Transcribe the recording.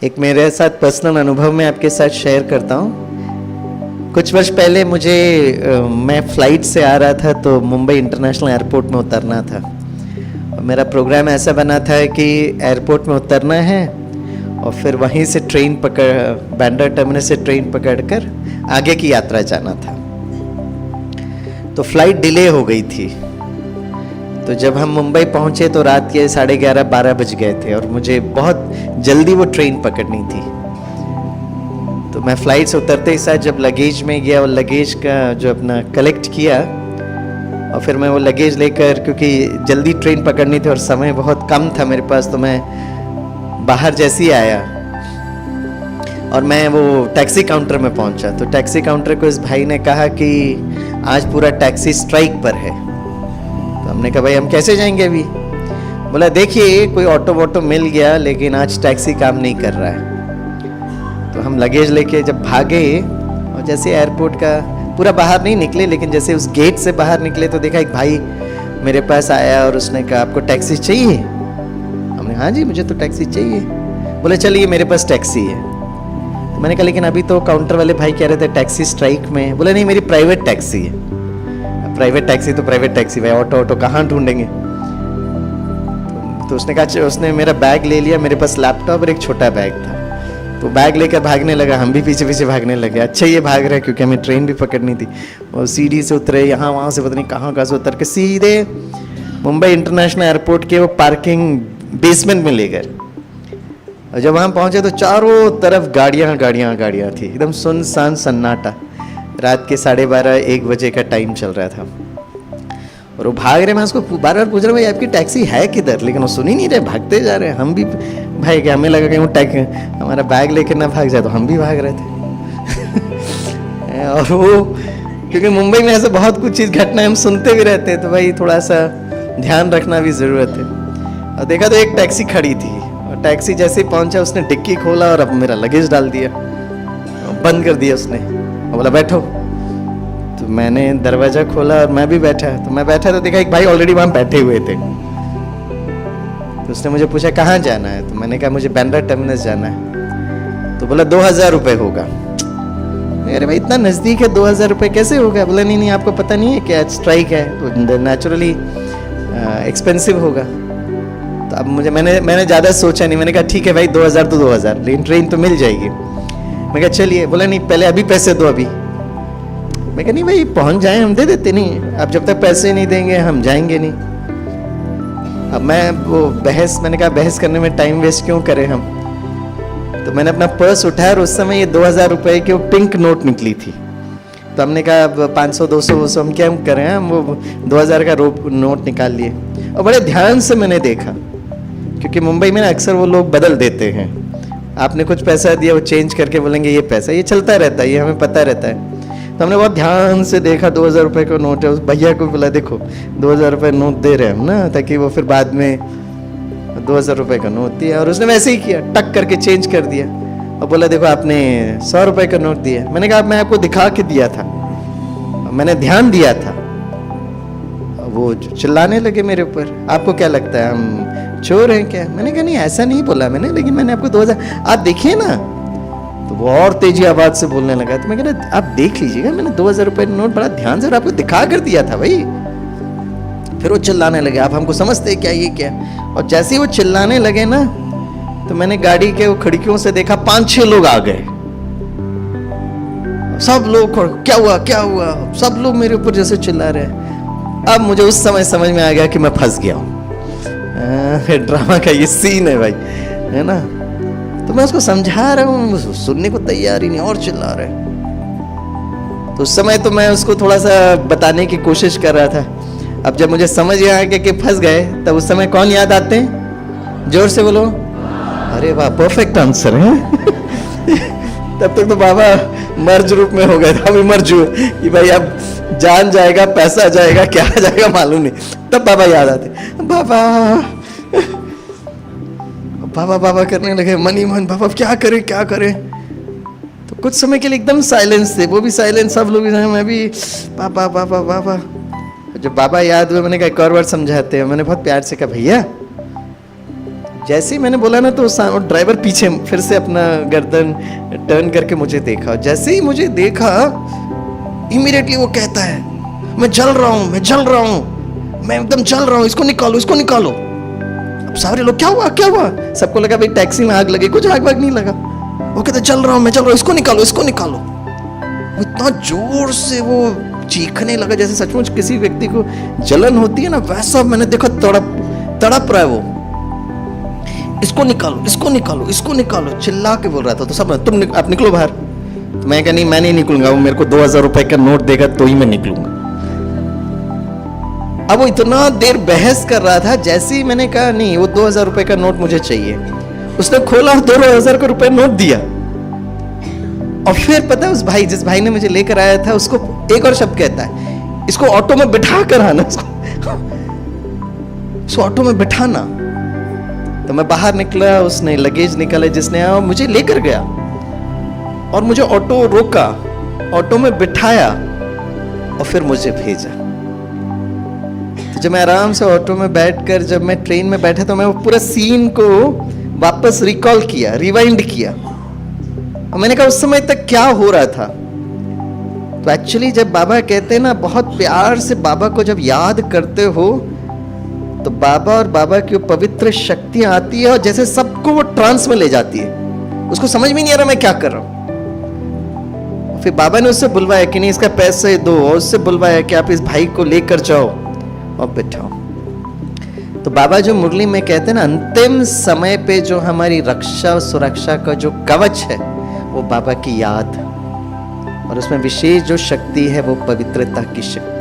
एक मेरे साथ पर्सनल अनुभव मैं आपके साथ शेयर करता हूँ। कुछ वर्ष पहले मैं फ्लाइट से आ रहा था तो मुंबई इंटरनेशनल एयरपोर्ट में उतरना था। मेरा प्रोग्राम ऐसा बना था कि एयरपोर्ट में उतरना है और फिर वहीं से बांद्रा टर्मिनस से ट्रेन पकड़कर आगे की यात्रा जाना था। तो फ्लाइट डिले हो गई थी। तो जब हम मुंबई पहुंचे तो रात के 11:30-12 बज गए थे और मुझे बहुत जल्दी वो ट्रेन पकड़नी थी। तो मैं फ्लाइट से उतरते ही साथ जब लगेज में गया और लगेज का जो अपना कलेक्ट किया और फिर मैं वो लगेज लेकर, क्योंकि जल्दी ट्रेन पकड़नी थी और समय बहुत कम था मेरे पास, तो मैं बाहर जैसे ही आया और मैं वो टैक्सी काउंटर में पहुंचा तो टैक्सी काउंटर को इस भाई ने कहा कि आज पूरा टैक्सी स्ट्राइक पर है। तो हमने कहा भाई हम कैसे जाएंगे अभी? बोला देखिए कोई ऑटो वोटो मिल गया लेकिन आज टैक्सी काम नहीं कर रहा है। तो हम लगेज लेके जब भागे और जैसे एयरपोर्ट का पूरा बाहर नहीं निकले लेकिन जैसे उस गेट से बाहर निकले तो देखा एक भाई मेरे पास आया और उसने कहा आपको टैक्सी चाहिए? हमने हाँ जी मुझे तो टैक्सी चाहिए। बोले चलिए मेरे पास टैक्सी है। तो मैंने कहा लेकिन अभी तो काउंटर वाले भाई कह रहे थे टैक्सी स्ट्राइक में। बोले नहीं मेरी प्राइवेट टैक्सी है। प्राइवेट टैक्सी तो प्राइवेट टैक्सी भाई, ऑटो कहाँ ढूंढेंगे? तो उसने कहा उसने मेरा बैग ले लिया, मेरे पास लैपटॉप और एक छोटा बैग था। तो बैग लेकर भागने लगा, हम भी पीछे पीछे भागने लगे। अच्छा ये भाग रहे क्योंकि हमें ट्रेन भी पकड़नी थी। और सीढ़ी से उतरे, यहाँ वहाँ से पता नहीं कहाँ से उतर के सीधे मुंबई इंटरनेशनल एयरपोर्ट के वो पार्किंग बेसमेंट में ले गए। और जब वहाँ पहुँचे तो चारों तरफ गाड़ियाँ थी, एकदम सुनसान सन्नाटा। रात के 12:30-1 बजे का टाइम चल रहा था और वो भाग रहे। मैं उसको बार बार पूछ रहा हूँ भाई आपकी टैक्सी है किधर, लेकिन वो सुन ही नहीं रहे, भागते जा रहे हैं। हम भी भाई कि हमें लगा कि वो हमारा बैग लेकर ना भाग जाए तो हम भी भाग रहे थे। और वो क्योंकि मुंबई में ऐसे बहुत कुछ चीज़ घटना हम सुनते भी रहते हैं तो भाई थोड़ा सा ध्यान रखना भी ज़रूरत है। और देखा तो एक टैक्सी खड़ी थी और टैक्सी जैसे ही पहुंचा उसने डिक्की खोला और अब मेरा लगेज डाल दिया, बंद कर दिया उसने और बोला बैठो। तो मैंने दरवाजा खोला और मैं भी बैठा। तो मैं बैठा तो देखा एक भाई ऑलरेडी वहां बैठे हुए थे। तो उसने मुझे पूछा कहाँ जाना है? तो मैंने कहा मुझे बांद्रा टर्मिनस जाना है। तो बोला 2000 रुपये होगा। अरे भाई इतना नज़दीक है 2000 रुपये कैसे होगा? बोला नहीं आपको पता नहीं है कि आज स्ट्राइक है तो नेचुरली एक्सपेंसिव होगा। तो अब मैंने ज़्यादा सोचा नहीं, मैंने कहा ठीक है भाई 2000 तो 2000, लेकिन ट्रेन तो मिल जाएगी। मैं कहा चलिए। बोला नहीं पहले अभी पैसे दो अभी। मैं कहा नहीं भाई पहुंच जाए हम दे देते, नहीं अब जब तक पैसे नहीं देंगे हम जाएंगे नहीं। अब मैंने कहा बहस करने में टाइम वेस्ट क्यों करें हम। तो मैंने अपना पर्स उठाया और उस समय ये 2000 रुपये की वो पिंक नोट निकली थी। तो हमने कहा अब 500-200 हम क्या करें, हम वो 2000 का नोट निकाल लिए और बड़े ध्यान से मैंने देखा, क्योंकि मुंबई में अक्सर वो लोग बदल देते हैं। आपने कुछ पैसा दिया वो चेंज करके बोलेंगे ये पैसा, ये चलता रहता है, ये हमें पता रहता है। तो हमने बहुत ध्यान से देखा 2000 रुपये का नोट है। उस भैया को बोला देखो 2000 रुपये नोट दे रहे हैं हम ना, ताकि वो फिर बाद में 2000 रुपये का नोट दिया। और उसने वैसे ही किया, टक करके चेंज कर दिया और बोला देखो आपने 100 रुपये का नोट दिया। मैंने कहा मैं आपको दिखा के दिया था, मैंने ध्यान दिया था। वो चिल्लाने लगे मेरे ऊपर, आपको क्या लगता है हम चोर हैं क्या? मैंने कहा नहीं ऐसा नहीं बोला मैंने, लेकिन मैंने आपको 2000 आप देखिए ना। तो वो और तेजी आवाज से बोलने लगा। तो मैं कह रहा आप देख लीजिएगा, मैंने 2000 रुपये नोट बड़ा ध्यान से और आपको दिखा कर दिया था भाई। फिर वो चिल्लाने लगे आप हमको समझते क्या ये क्या? और जैसे ही वो चिल्लाने लगे ना तो मैंने गाड़ी के वो खिड़कियों से देखा 5-6 लोग आ गए। सब लोग क्या हुआ, सब लोग मेरे ऊपर जैसे चिल्ला रहे हैं। अब मुझे उस समय समझ में आ गया कि मैं फंस गया हूँ। ड्रामा का ये सीन है भाई, है ना। तो मैं उसको समझा रहा हूँ, सुनने को तैयार ही नहीं और चिल्ला रहे। तो उस समय तो मैं उसको थोड़ा सा बताने की कोशिश कर रहा था। अब जब मुझे समझ आ गया कि फंस गए तब उस समय कौन याद आते हैं? जोर से बोलो। अरे वाह परफेक्ट आंसर है। तब तक तो बाबा मर्ज रूप में हो गए था, अभी मर्ज हुए कि भाई अब जान जाएगा, पैसा जाएगा, क्या जाएगा मालूम नहीं। तब बाबा याद आते, बाबा बाबा बाबा करने लगे मन ही मन। बाबा क्या करें। तो कुछ समय के लिए एकदम साइलेंस थे, वो भी साइलेंस, सब लोग, मैं भी बाबा। जब बाबा याद हुए मैंने कहा एक और बार समझाते हैं। मैंने बहुत प्यार से कहा भैया जैसे ही मैंने बोला ना तो ड्राइवर पीछे फिर से अपना गर्दन टर्न करके मुझे देखा। जैसे ही मुझे देखा इमीडिएटली वो कहता है मैं जल रहा हूँ, मैं जल रहा हूँ, मैं एकदम जल रहा हूँ, इसको निकालो, इसको निकालो। अब सारे लोग क्या हुआ क्या हुआ, सबको लगा भाई टैक्सी में आग लगी, कुछ आग वाग नहीं लगा। वो कहते जल रहा हूँ, मैं जल रहा हूँ, इसको निकालो, इसको निकालो। इतना जोर से वो चीखने लगा जैसे सचमुच किसी व्यक्ति को जलन होती है ना, वैसा मैंने देखा तड़प रहा है वो। इसको निकालो, इसको निकालो, इसको निकालो, चिल्ला के बोल रहा था। तो सब आप निकलो बाहर। तो मैं कहा नहीं, मैं नहीं निकलूंगा, वो मेरे को 2000 रुपए का नोट देगा तो ही मैं निकलूंगा। अब वो इतना देर बहस कर रहा था, जैसे ही मैंने कहा नहीं वो 2000 रुपए का नोट मुझे चाहिए, उसने खोला 2000 का रुपए नोट दिया। और फिर पता है उस भाई, जिस भाई ने मुझे लेकर आया था, उसको एक और शब्द कहता है, इसको ऑटो में बिठा कर आना, इसको ऑटो में बिठाना। तो मैं बाहर निकला, उसने लगेज निकाले जिसने, और मुझे लेकर गया और मुझे ऑटो रोका, ऑटो में बिठाया और फिर मुझे भेजा। तो जब मैं आराम से ऑटो में बैठकर जब मैं ट्रेन में बैठा तो मैं वो पूरा सीन को वापस रिकॉल किया, रिवाइंड किया, और मैंने कहा उस समय तक क्या हो रहा था। तो एक्चुअली जब बाबा कहते हैं ना, बहुत प्यार से बाबा को जब याद करते हो तो बाबा और बाबा की वो पवित्र शक्तियां आती है और जैसे सबको वो ट्रांस में ले जाती है, उसको समझ में नहीं आ रहा मैं क्या कर रहा हूं। फिर बाबा ने उससे बुलवाया कि नहीं इसका पैसे दो, और उससे बुलवाया कि आप इस भाई को लेकर जाओ और बिठाओ। तो बाबा जो मुरली में कहते हैं ना, अंतिम समय पे जो हमारी रक्षा और सुरक्षा का जो कवच है वो बाबा की याद, और उसमें विशेष जो शक्ति है वो पवित्रता की शक्ति।